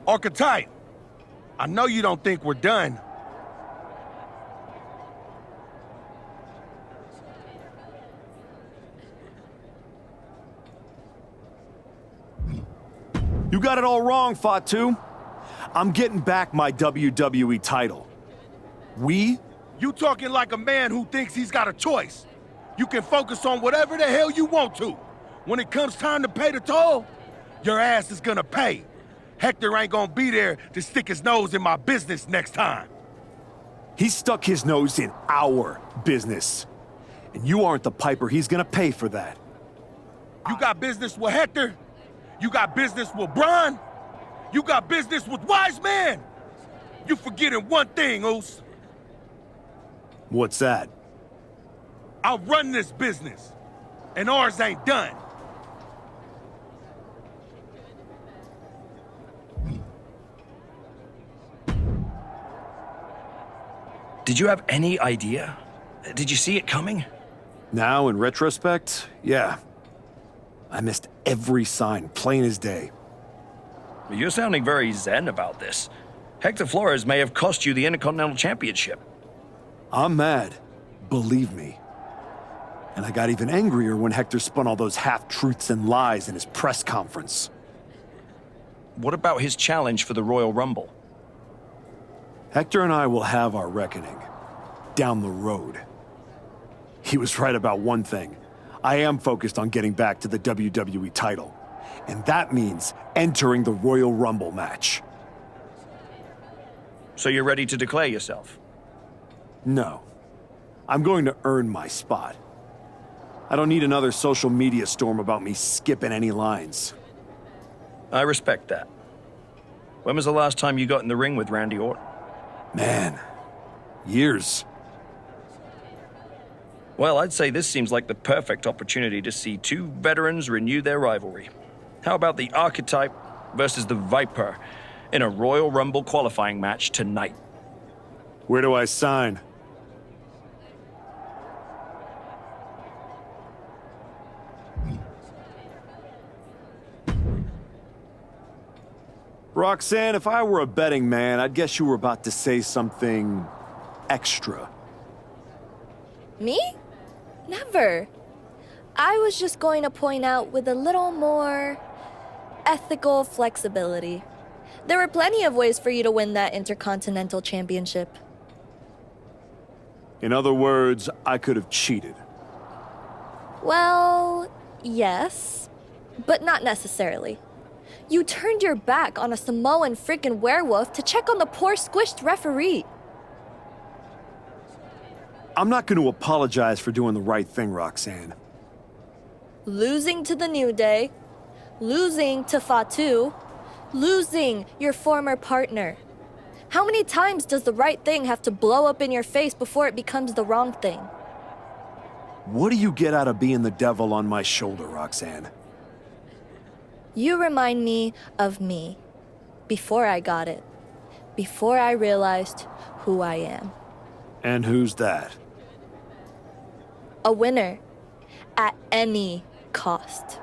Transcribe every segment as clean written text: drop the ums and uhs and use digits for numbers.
Archetype, I know you don't think we're done. You got it all wrong, Fatu. I'm getting back my WWE title. We? You talking like a man who thinks he's got a choice. You can focus on whatever the hell you want to. When it comes time to pay the toll, your ass is gonna pay. Hector ain't gonna be there to stick his nose in my business next time. He stuck his nose in our business. And you aren't the piper he's gonna pay for that. You got business with Hector? You got business with Bron? You got business with Wise Man? You forgetting one thing, Oos. What's that? I run this business, and ours ain't done. Did you have any idea? Did you see it coming? Now, in retrospect, yeah. I missed every sign, plain as day. You're sounding very zen about this. Hector Flores may have cost you the Intercontinental Championship. I'm mad, believe me. And I got even angrier when Hector spun all those half-truths and lies in his press conference. What about his challenge for the Royal Rumble? Hector and I will have our reckoning. Down the road. He was right about one thing. I am focused on getting back to the WWE title. And that means entering the Royal Rumble match. So you're ready to declare yourself? No. I'm going to earn my spot. I don't need another social media storm about me skipping any lines. I respect that. When was the last time you got in the ring with Randy Orton? Man, years. Well, I'd say this seems like the perfect opportunity to see two veterans renew their rivalry. How about the Archetype versus the Viper in a Royal Rumble qualifying match tonight? Where do I sign? Roxanne, if I were a betting man, I'd guess you were about to say something extra. Me? Never. I was just going to point out with a little more ethical flexibility. There were plenty of ways for you to win that Intercontinental Championship. In other words, I could have cheated. Well, yes, but not necessarily. You turned your back on a Samoan freaking werewolf to check on the poor squished referee. I'm not going to apologize for doing the right thing, Roxanne. Losing to the New Day, losing to Fatu, losing your former partner. How many times does the right thing have to blow up in your face before it becomes the wrong thing? What do you get out of being the devil on my shoulder, Roxanne? You remind me of me, before I got it, before I realized who I am. And who's that? A winner, at any cost.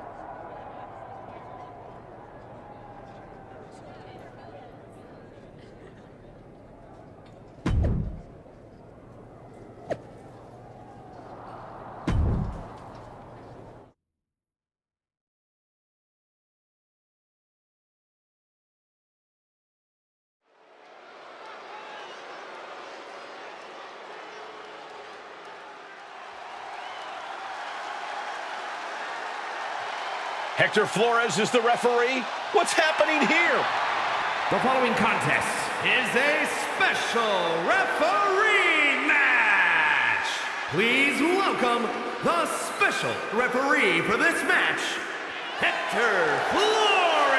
Hector Flores is the referee. What's happening here? The following contest is a special referee match. Please welcome the special referee for this match, Hector Flores.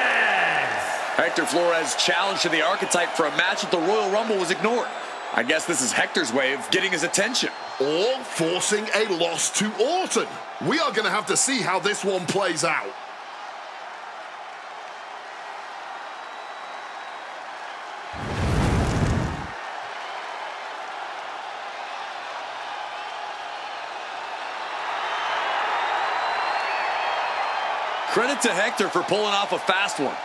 Hector Flores' challenge to the Archetype for a match at the Royal Rumble was ignored. I guess this is Hector's way of getting his attention. Or forcing a loss to Orton. We are going to have to see how this one plays out. Credit to Hector for pulling off a fast one.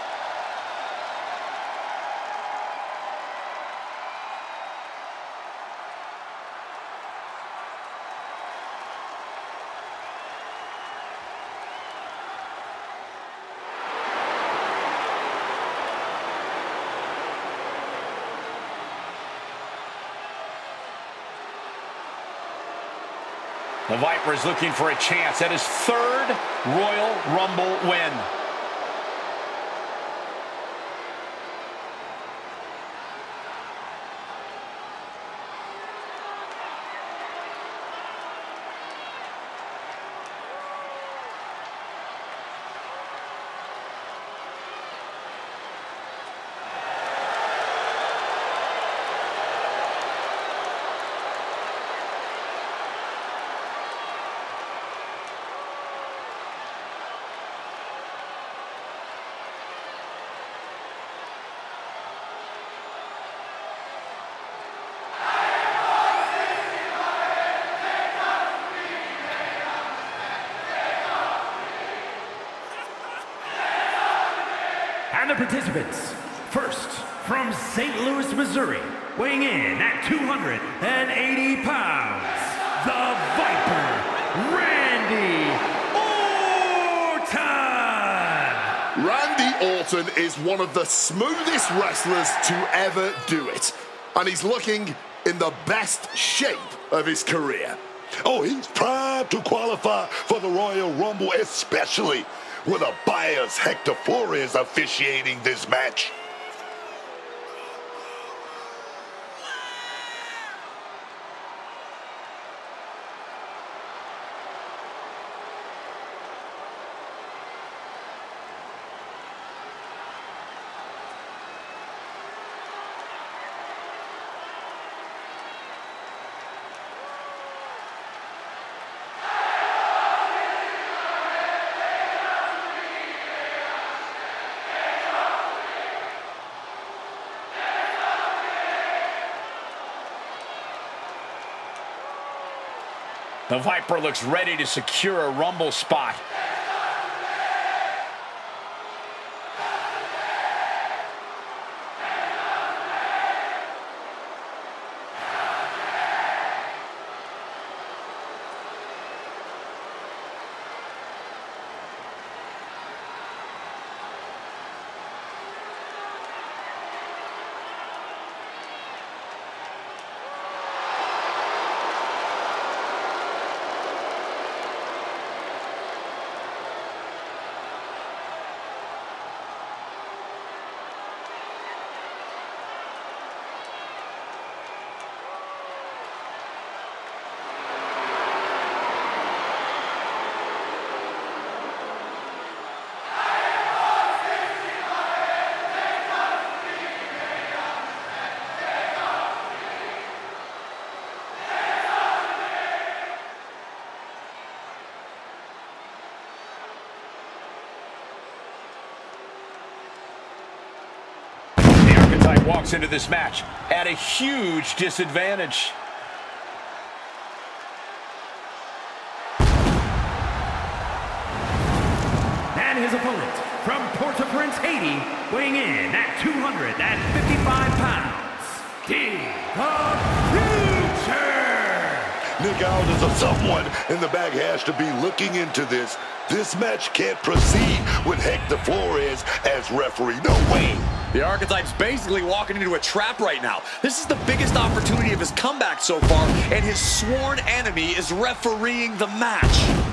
The Viper is looking for a chance at his third Royal Rumble win. And the participants, first from St. Louis, Missouri, weighing in at 280 pounds, the Viper, Randy Orton! Randy Orton is one of the smoothest wrestlers to ever do it. And he's looking in the best shape of his career. Oh, he's primed to qualify for the Royal Rumble, especially with a biased Hector Flores officiating this match. The Viper looks ready to secure a Rumble spot. Walks into this match at a huge disadvantage. And his opponent, from Port-au-Prince, Haiti, weighing in at 255 pounds, Nick Aldis or someone in the back has to be looking into this. This match can't proceed with Hector Flores as referee. No way. The Archetype's basically walking into a trap right now. This is the biggest opportunity of his comeback so far, and his sworn enemy is refereeing the match.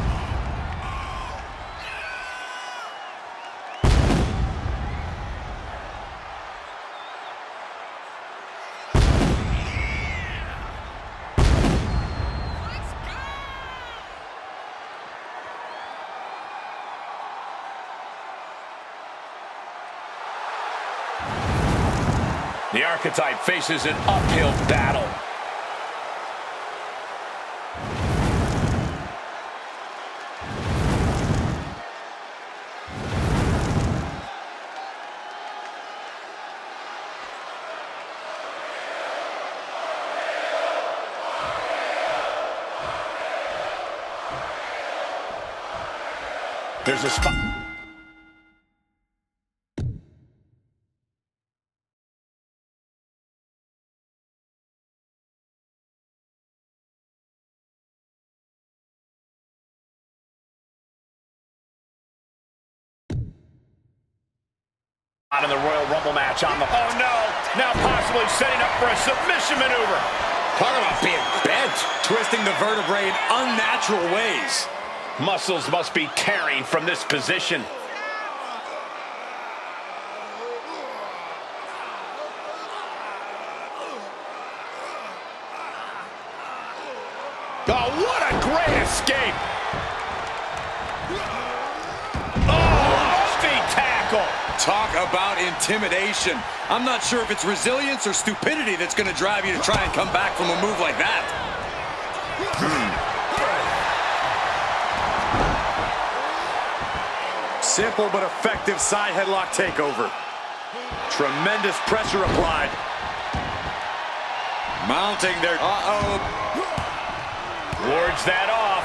The Archetype faces an uphill battle. There's a spot. In the Royal Rumble match on the... Oh, no! Now possibly setting up for a submission maneuver. Talk about being bent. twisting the vertebrae in unnatural ways. Muscles must be tearing from this position. Oh, what a great escape! Oh, feet tackle! Talk about intimidation. I'm not sure if it's resilience or stupidity that's going to drive you to try and come back from a move like that. Simple but effective side headlock takeover. Tremendous pressure applied. Mounting their... Wards that off.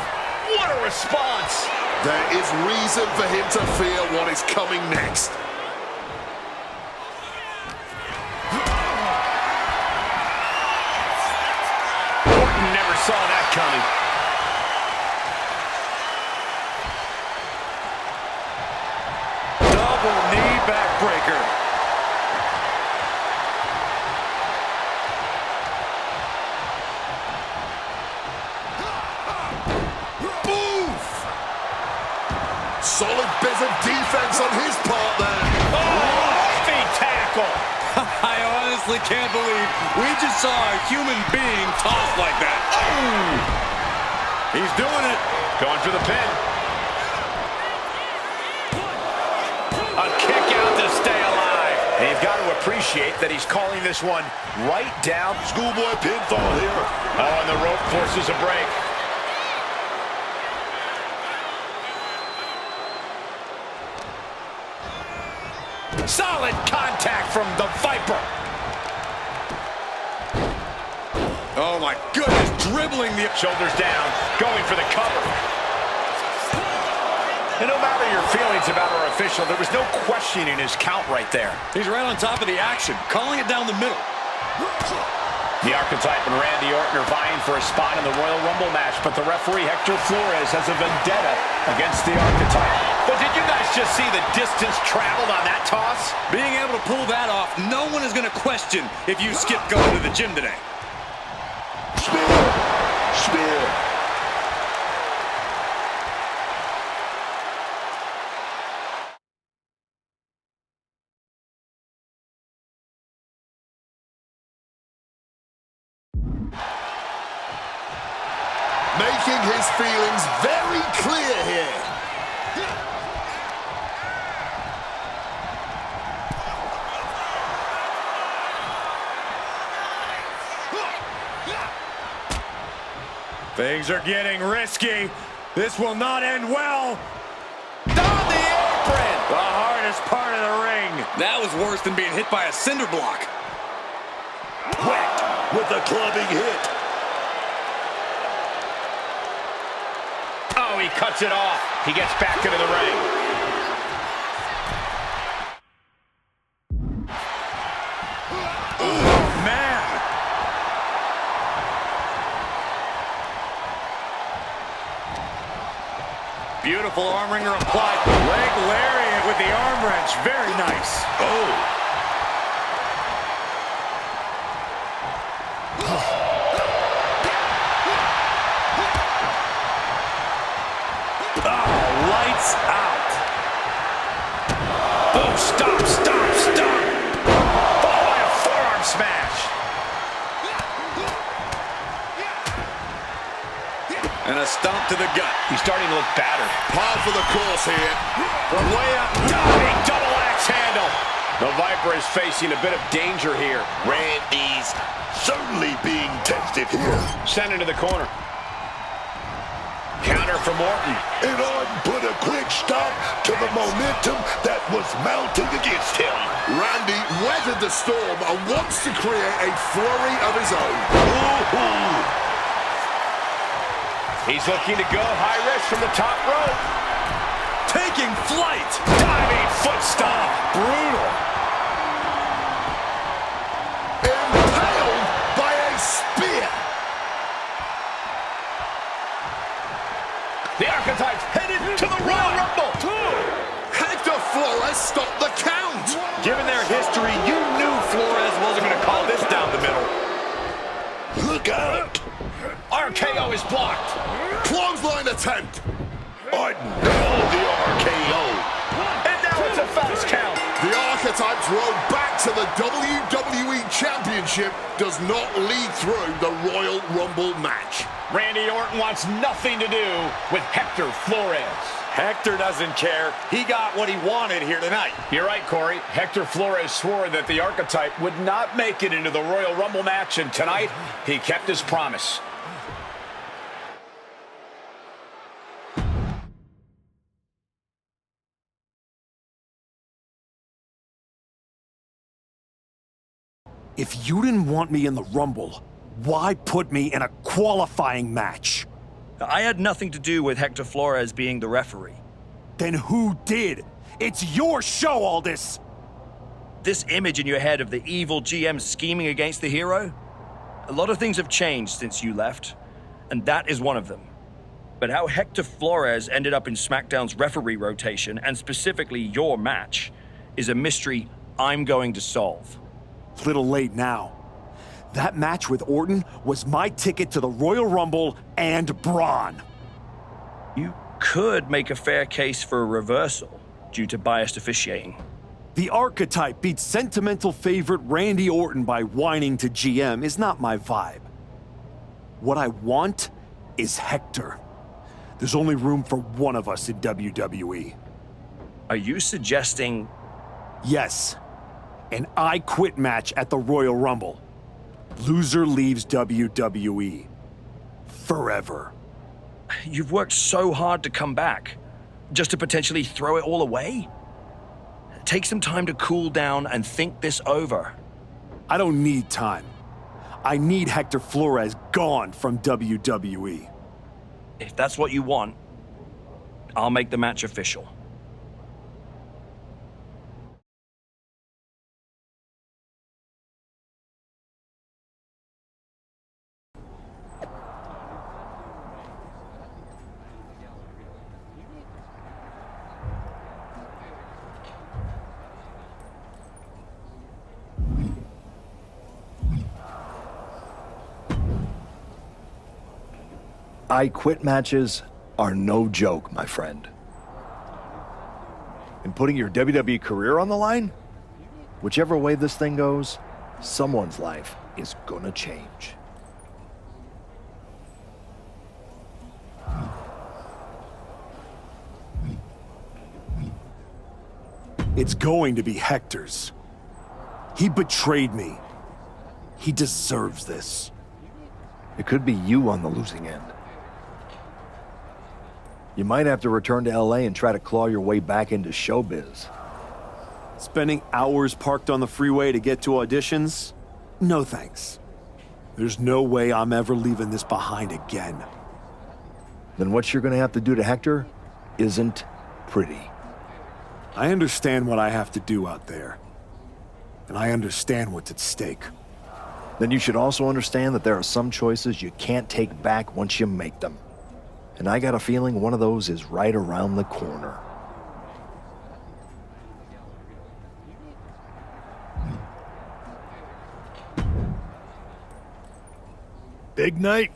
What a response! There is reason for him to fear what is coming next. Orton never saw that coming. Double knee backbreaker. Solid bit of defense on his part there. Oh, feet tackle. I honestly can't believe we just saw a human being tossed like that. Oh! He's doing it. Going for the pin. A kick out to stay alive. And you've got to appreciate that he's calling this one right down. Schoolboy pinfall here. Oh, and the rope forces a break. Solid contact from the Viper. Oh my goodness, dribbling the Shoulders down, going for the cover. And no matter your feelings about our official, there was no questioning his count right there. He's right on top of the action, calling it down the middle. The Archetype and Randy Orton are vying for a spot in the Royal Rumble match, but the referee Hector Flores has a vendetta against the Archetype. But did you guys just see the distance traveled on that toss? Being able to pull that off, no one is going to question if you skip going to the gym today. Spear. Spear. Making his feelings very clear here. Things are getting risky. This will not end well. Down the apron. The hardest part of the ring. That was worse than being hit by a cinder block. Whacked with a clubbing hit. Oh, he cuts it off. He gets back into the ring. Oh, man. Beautiful arm wringer applied. Leg lariat with the arm wrench. Very nice. Oh. Lights out. Oh, stop, stop, stop. Followed by a forearm smash. And a stomp to the gut. He's starting to look battered. Par for the course here. From way up. Diving double axe handle. The Viper is facing a bit of danger here. Randy's certainly being tested here. Sent into the corner. Counter from Orton. And Orton put a quick stop to the momentum that was mounting against him. Randy weathered the storm and wants to create a flurry of his own. Ooh. He's looking to go high risk from the top rope. Taking flight. Diving foot stomp. Brutal. Impaled by a spear. The Archetypes headed to the Royal Rumble. Hector Flores stopped the count. Given their history, you knew Flores wasn't going to call this down the middle. Look out! RKO is blocked. Clothesline attempt. Orton called the RKO. And now it's a fast count. The Archetype's road back to the WWE Championship does not lead through the Royal Rumble match. Randy Orton wants nothing to do with Hector Flores. Hector doesn't care. He got what he wanted here tonight. You're right, Corey. Hector Flores swore that the Archetype would not make it into the Royal Rumble match, and tonight he kept his promise. If you didn't want me in the Rumble, why put me in a qualifying match? I had nothing to do with Hector Flores being the referee. Then who did? It's your show, Aldis! This image in your head of the evil GM scheming against the hero? A lot of things have changed since you left, and that is one of them. But how Hector Flores ended up in SmackDown's referee rotation, and specifically your match, is a mystery I'm going to solve. It's a little late now. That match with Orton was my ticket to the Royal Rumble and Braun. You could make a fair case for a reversal due to biased officiating. The Archetype beat sentimental favorite Randy Orton by whining to GM is not my vibe. What I want is Hector. There's only room for one of us in WWE. Are you suggesting... Yes. An I Quit match at the Royal Rumble. Loser leaves WWE. Forever. You've worked so hard to come back, just to potentially throw it all away? Take some time to cool down and think this over. I don't need time. I need Hector Flores gone from WWE. If that's what you want, I'll make the match official. I Quit matches are no joke, my friend. And putting your WWE career on the line? Whichever way this thing goes, someone's life is gonna change. It's going to be Hector's. He betrayed me. He deserves this. It could be you on the losing end. You might have to return to LA and try to claw your way back into showbiz. Spending hours parked on the freeway to get to auditions? No thanks. There's no way I'm ever leaving this behind again. Then what you're gonna have to do to Hector isn't pretty. I understand what I have to do out there. And I understand what's at stake. Then you should also understand that there are some choices you can't take back once you make them. And I got a feeling one of those is right around the corner. Big night?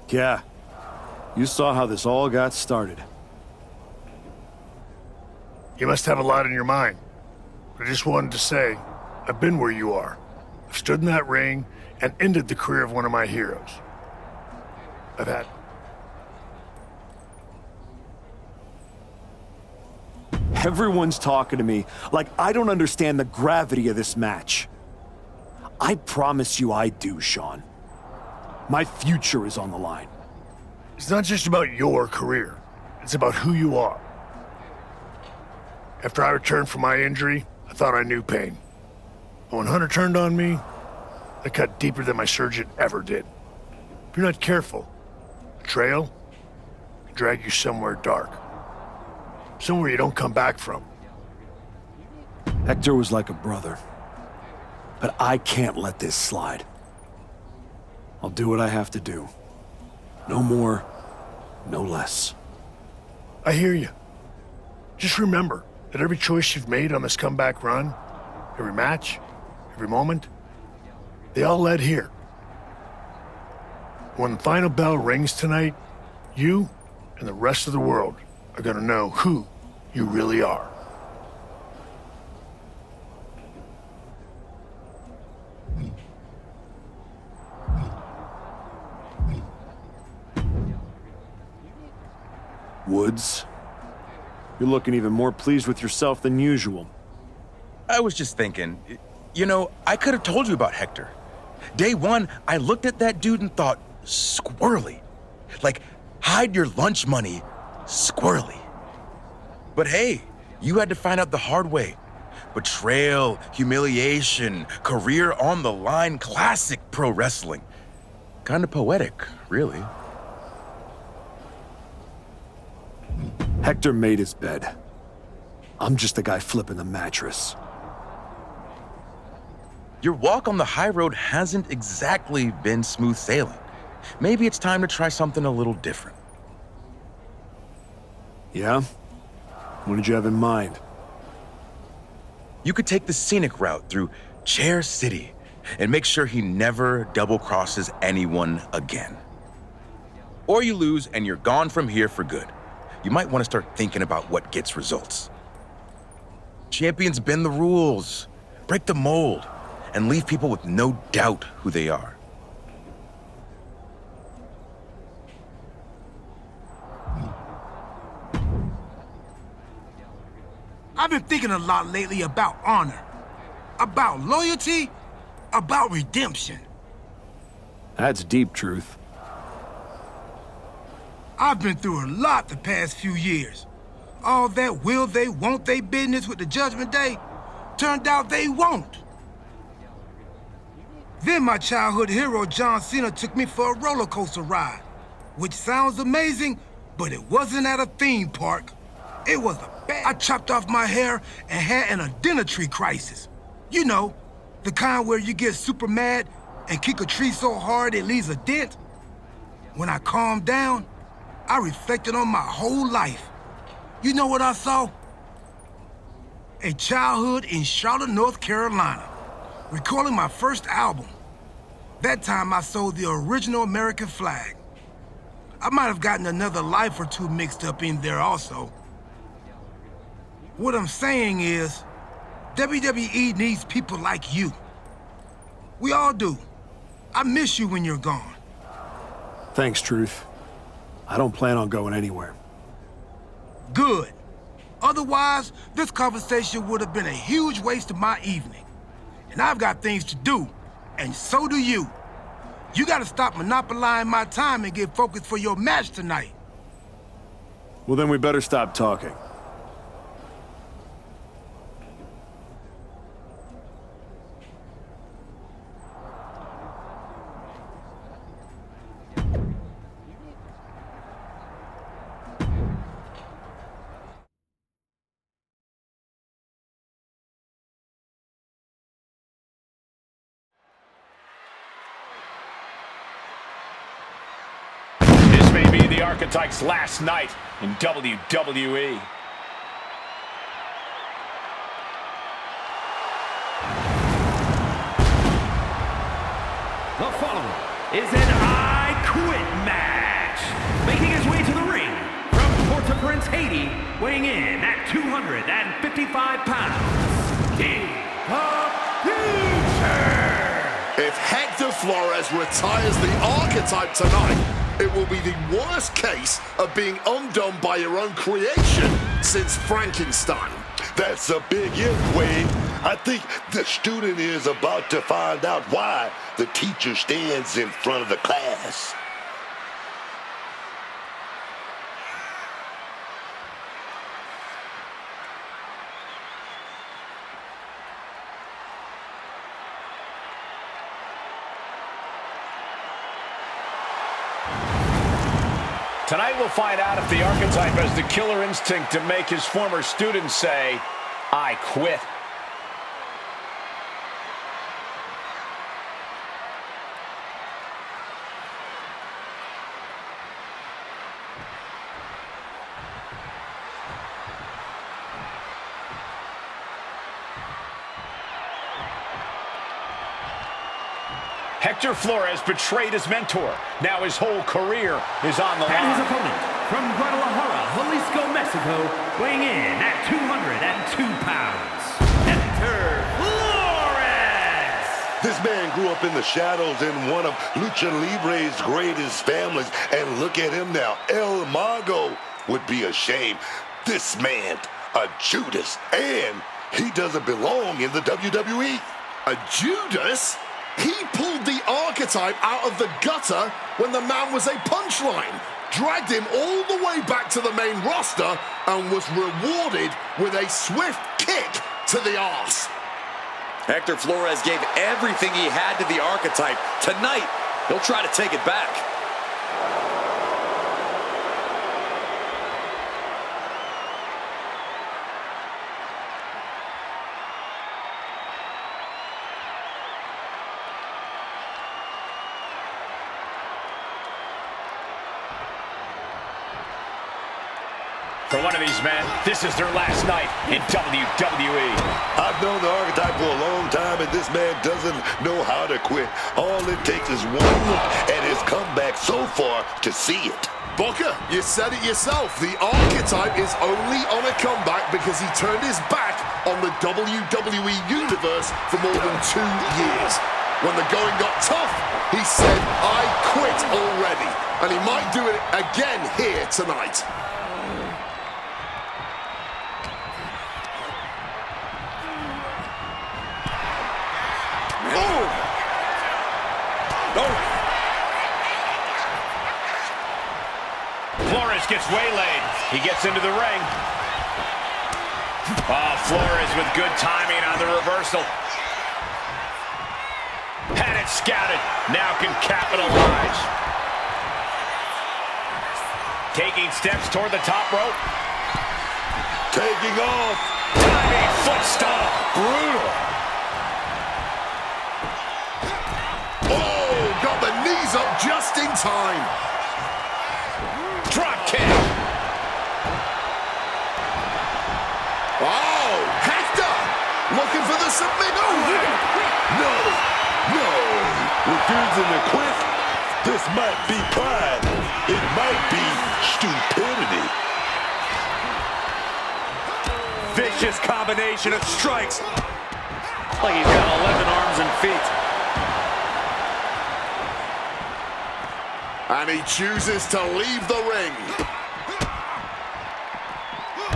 Yeah. You saw how this all got started. You must have a lot in your mind. I just wanted to say, I've been where you are. I've stood in that ring and ended the career of one of my heroes. I've had... Everyone's talking to me like I don't understand the gravity of this match. I promise you I do, Sean. My future is on the line. It's not just about your career. It's about who you are. After I returned from my injury, I thought I knew pain. But when Hunter turned on me, I cut deeper than my surgeon ever did. If you're not careful, the trail can drag you somewhere dark. Somewhere you don't come back from. Hector was like a brother. But I can't let this slide. I'll do what I have to do. No more, no less. I hear you. Just remember that every choice you've made on this comeback run, every match, every moment, they all led here. When the final bell rings tonight, you and the rest of the world are gonna know who you really are. Woods, you're looking even more pleased with yourself than usual. I was just thinking, you know, I could have told you about Hector. Day one, I looked at that dude and thought, squirrely. Like, hide your lunch money, squirrely. But hey, you had to find out the hard way. Betrayal, humiliation, career on the line, classic pro wrestling. Kind of poetic, really. Hector made his bed. I'm just the guy flipping the mattress. Your walk on the high road hasn't exactly been smooth sailing. Maybe it's time to try something a little different. Yeah? What did you have in mind? You could take the scenic route through Chair City and make sure he never double crosses anyone again. Or you lose and you're gone from here for good. You might want to start thinking about what gets results. Champions bend the rules, break the mold, and leave people with no doubt who they are. I've been thinking a lot lately about honor, about loyalty, about redemption. That's deep, Truth. I've been through a lot the past few years. All that will they, won't they business with the Judgment Day turned out they won't. Then my childhood hero John Cena took me for a roller coaster ride, which sounds amazing, but it wasn't at a theme park. It was a bad. I chopped off my hair and had an identity crisis. You know, the kind where you get super mad and kick a tree so hard it leaves a dent. When I calmed down, I reflected on my whole life. You know what I saw? A childhood in Charlotte, North Carolina, recording my first album. That time I sold the original American flag. I might have gotten another life or two mixed up in there also. What I'm saying is, WWE needs people like you. We all do. I miss you when you're gone. Thanks, Truth. I don't plan on going anywhere. Good. Otherwise, this conversation would have been a huge waste of my evening. And I've got things to do, and so do you. You gotta stop monopolizing my time and get focused for your match tonight. Well, then we better stop talking. The Archetype's last night in WWE. The following is an I Quit match. Making his way to the ring from Port-au-Prince, Haiti, weighing in at 255 pounds, the future. If Hector Flores retires the Archetype tonight, it will be the worst case of being undone by your own creation since Frankenstein. That's a big if, Wade. I think the student is about to find out why the teacher stands in front of the class. Tonight we'll find out if the Archetype has the killer instinct to make his former students say, I quit. Hector Flores betrayed his mentor. Now his whole career is on the line. And his opponent, from Guadalajara, Jalisco, Mexico, weighing in at 202 pounds, Hector Flores! This man grew up in the shadows in one of Lucha Libre's greatest families, and look at him now. El Mago would be ashamed. This man, a Judas, and he doesn't belong in the WWE. A Judas? He pulled the archetype out of the gutter when the man was a punchline, dragged him all the way back to the main roster, and was rewarded with a swift kick to the arse. Hector Flores gave everything he had to the archetype. Tonight, he'll try to take it back. For one of these men, this is their last night in WWE. I've known the archetype for a long time, and this man doesn't know how to quit. All it takes is one look at his comeback so far to see it. Booker, you said it yourself. The archetype is only on a comeback because he turned his back on the WWE Universe for more than 2 years. When the going got tough, he said, I quit already. And he might do it again here tonight. Flores gets waylaid. He gets into the ring. Oh, Flores with good timing on the reversal. Had it scouted. Now can capitalize. Taking steps toward the top rope. Taking off. Diving foot stomp. Brutal. Oh, got the knees up just in time. Drop kick. Oh, Hector looking for the submit. Oh, No. Refusing to quit. This might be pride. It might be stupidity. Vicious combination of strikes. Like he's got 11 arms and feet. And he chooses to leave the ring.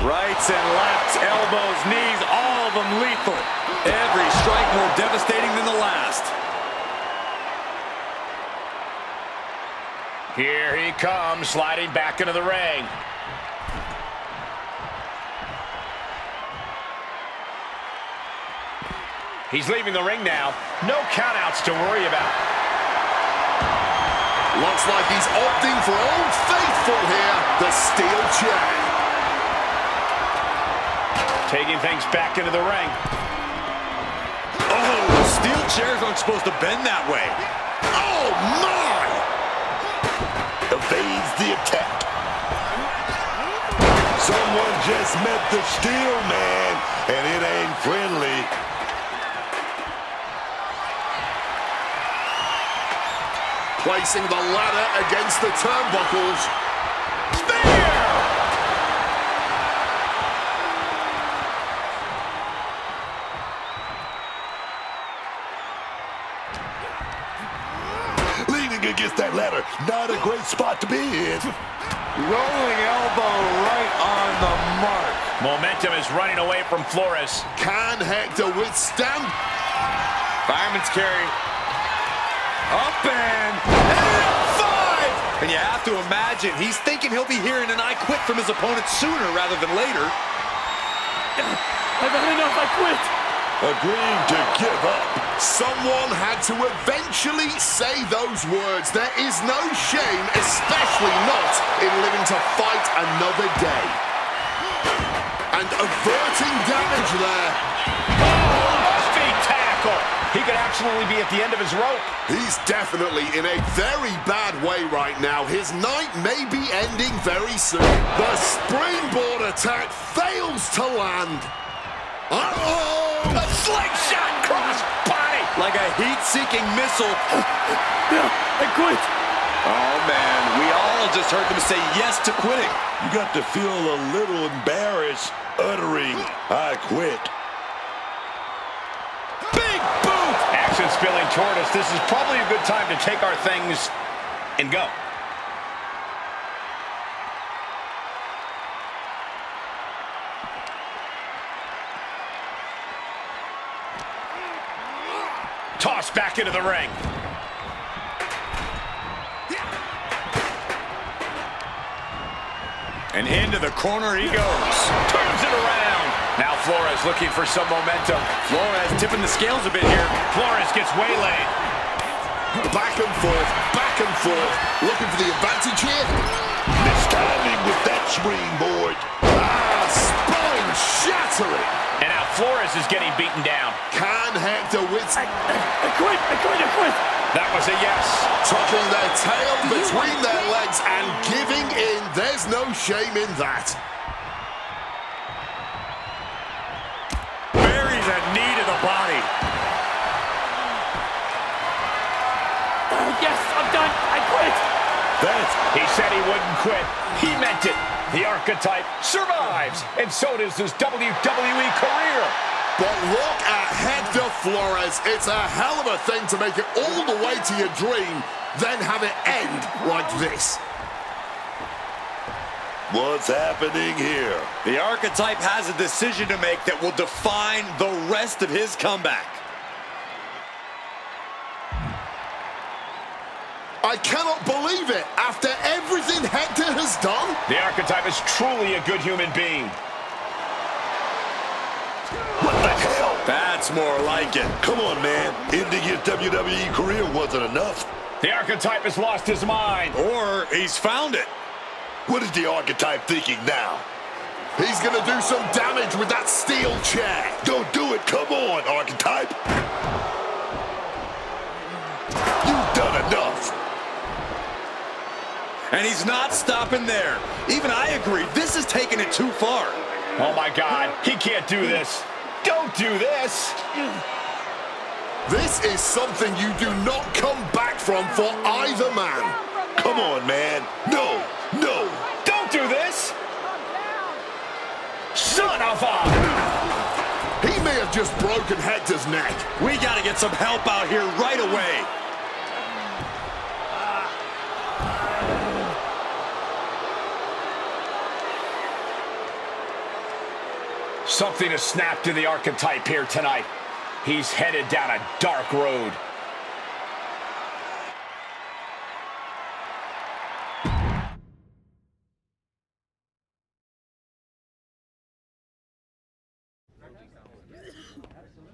Rights and lefts, elbows, knees, all of them lethal. Every strike more devastating than the last. Here he comes, sliding back into the ring. He's leaving the ring now. No countouts to worry about. Looks like he's opting for Old Faithful here, the steel chair. Taking things back into the ring. Oh, steel chairs aren't supposed to bend that way. Oh, my! Evades the attack. Someone just met the steel man, and it ain't friendly. Placing the ladder against the turnbuckles. Spear! Leaning against that ladder, not a great spot to be in. Rolling elbow right on the mark. Momentum is running away from Flores. Can Hector withstand? Fireman's carry. Up and 5! And you have to imagine he's thinking he'll be hearing an I quit from his opponent sooner rather than later. I've had enough, I quit. Agreeing to give up. Someone had to eventually say those words. There is no shame, especially not in living to fight another day. And averting damage there. Oh, feet tackle. He could absolutely be at the end of his rope. He's definitely in a very bad way right now. His night may be ending very soon. The springboard attack fails to land. Uh-oh! A slingshot cross body. like a heat-seeking missile. Yeah, I quit. Oh, man, we all just heard them say yes to quitting. You got to feel a little embarrassed uttering, I quit. Big boot! Action spilling toward us. This is probably a good time to take our things and go. Tossed back into the ring. And into the corner he goes. Turns it around. Now Flores looking for some momentum. Flores tipping the scales a bit here. Flores gets waylaid. Back and forth, looking for the advantage here. Mistiming with that springboard. Spine shattering. And now Flores is getting beaten down. Can Hector withstand? I quit. That was a yes. Tucking their tail between their legs and giving in. There's no shame in that. Buries a knee to the body. Yes, I'm done. I quit. He said he wouldn't quit. He meant it. The archetype survives, and so does his WWE career. But look at Hector Flores. It's a hell of a thing to make it all the way to your dream, then have it end like this. What's happening here? The archetype has a decision to make that will define the rest of his comeback. I cannot believe it. After everything Hector has done, The archetype is truly a good human being. What the hell? That's more like it. Come on, man. Ending his WWE career wasn't enough. The archetype has lost his mind. Or he's found it. What is the archetype thinking now? he's going to do some damage with that steel chair. Don't do it. Come on, archetype. You've done enough. And he's not stopping there. Even I agree, this is taking it too far. Oh my God, he can't do this. Don't do this. This is something you do not come back from for either man. Come on, man. No, no. Don't do this. Son of a... He may have just broken Hector's neck. We got to get some help out here right away. Something has snapped in the archetype here tonight. He's headed down a dark road.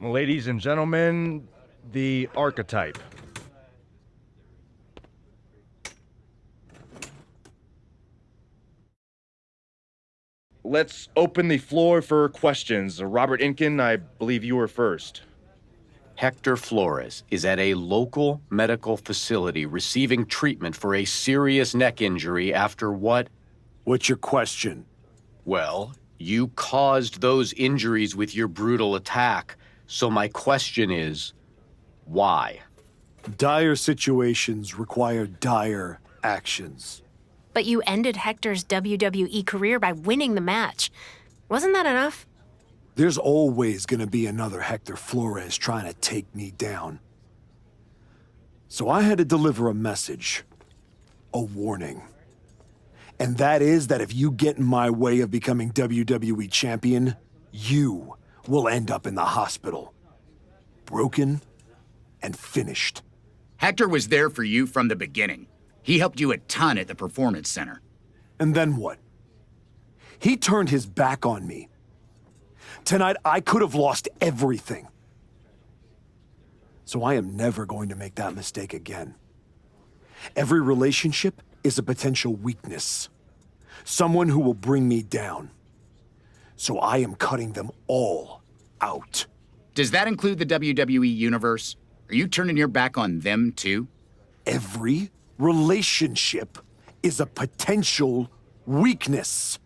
Ladies and gentlemen, the archetype. Let's open the floor for questions. Robert Inkin, I believe you were first. Hector Flores is at a local medical facility receiving treatment for a serious neck injury after what? What's your question? Well, you caused those injuries with your brutal attack, so my question is, why? Dire situations require dire actions. But you ended Hector's WWE career by winning the match. Wasn't that enough? There's always gonna be another Hector Flores trying to take me down. So I had to deliver a message, a warning. And that is that if you get in my way of becoming WWE champion, you will end up in the hospital. Broken and finished. Hector was there for you from the beginning. He helped you a ton at the Performance Center. And then what? He turned his back on me. Tonight, I could have lost everything. So I am never going to make that mistake again. Every relationship is a potential weakness. Someone who will bring me down. So I am cutting them all out. Does that include the WWE Universe? Are you turning your back on them, too? Every relationship is a potential weakness.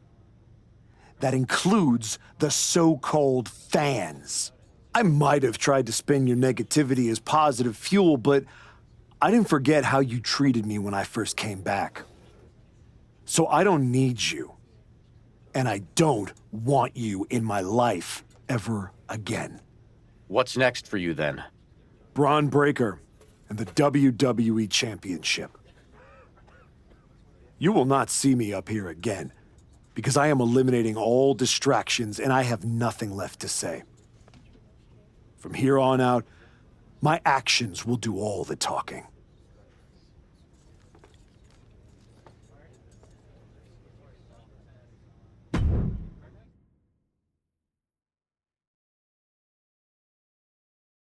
That includes the so-called fans. I might have tried to spin your negativity as positive fuel, but I didn't forget how you treated me when I first came back. So I don't need you. And I don't want you in my life ever again. What's next for you then? Braun Breaker and the WWE Championship. You will not see me up here again, because I am eliminating all distractions and I have nothing left to say. From here on out, my actions will do all the talking.